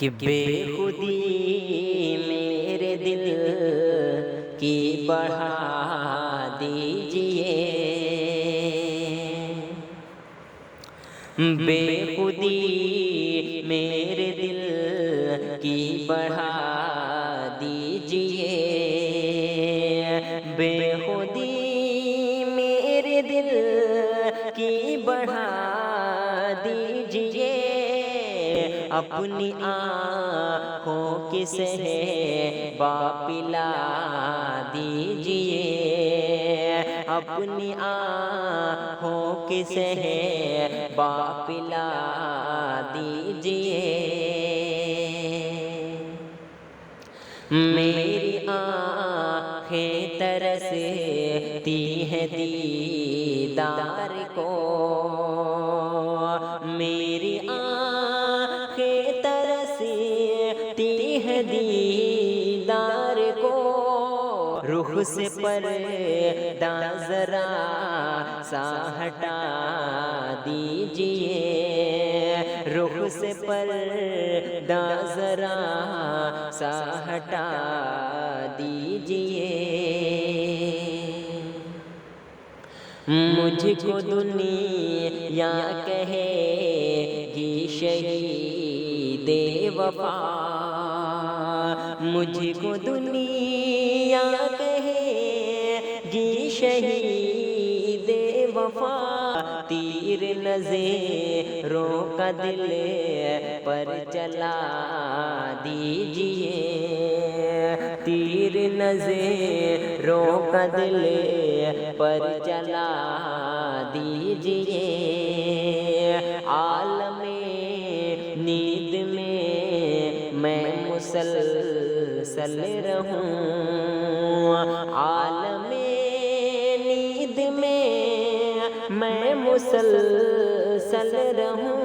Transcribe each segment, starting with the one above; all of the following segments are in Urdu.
کہ بے خودی میرے دل کی بڑھا دیجئے، بے خودی میرے دل کی بڑھا دیجئے، بے خودی میرے دل کی بڑھا دیجئے، اپنی آنکھوں کی صحبا پلا دیجئے، اپنی آنکھوں کی صحبا پلا دیجئے، میری آنکھیں ترستی ہیں دیدار کو، میری آنکھیں ترستی ہیں دیدار کو، رخ سے پردہ ذرا سا ہٹا دیجئے، رخ سے پردہ ذرا سا ہٹا دیجئے، مجھ کو دنیا کہے گی شہید وفا، مجھ کو دنیا کہے گی شہید وفا، تیر نظروں کا دل پر چلا دیجئے، تیر نظروں کا دل پر چلا دیجئے، عالم نیند میں مسلسل رہوں، عالم نیند میں مسلسل رہوں،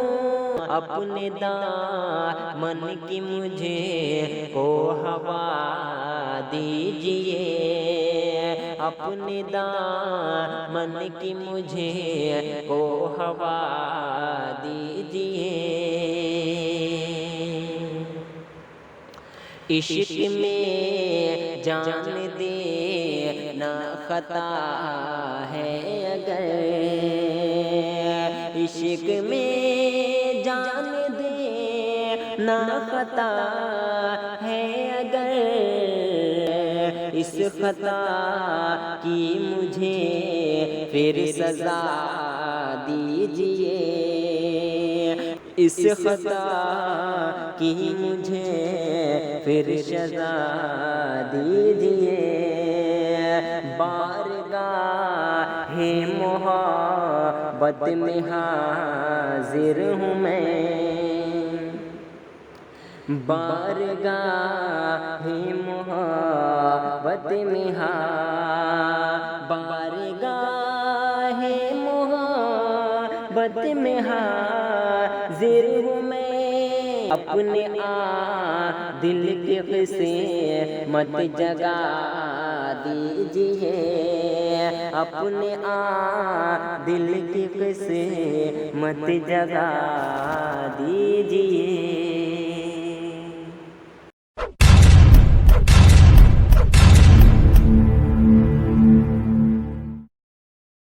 اپنے دامن کی مجھے کو ہوا دیجئے، اپنے دامن کی مجھے کو ہوا دیجئے، عشق میں جان دینا خطا ہے اگر، عشق میں جان دینا خطا ہے اگر، اس خطا کی مجھے پھر سزا دیجئے، اس خطا کی مجھے پھر سزا دیجئے، بارگاہ محبت میں حاضر ہوں میں، بارگاہ محبت میں بارگاہ محبت میں حاضر ہوں میں، اپنے دل کی قسمت جگا دیجئے، اپنے دل کی قسمت جگا دیجئے۔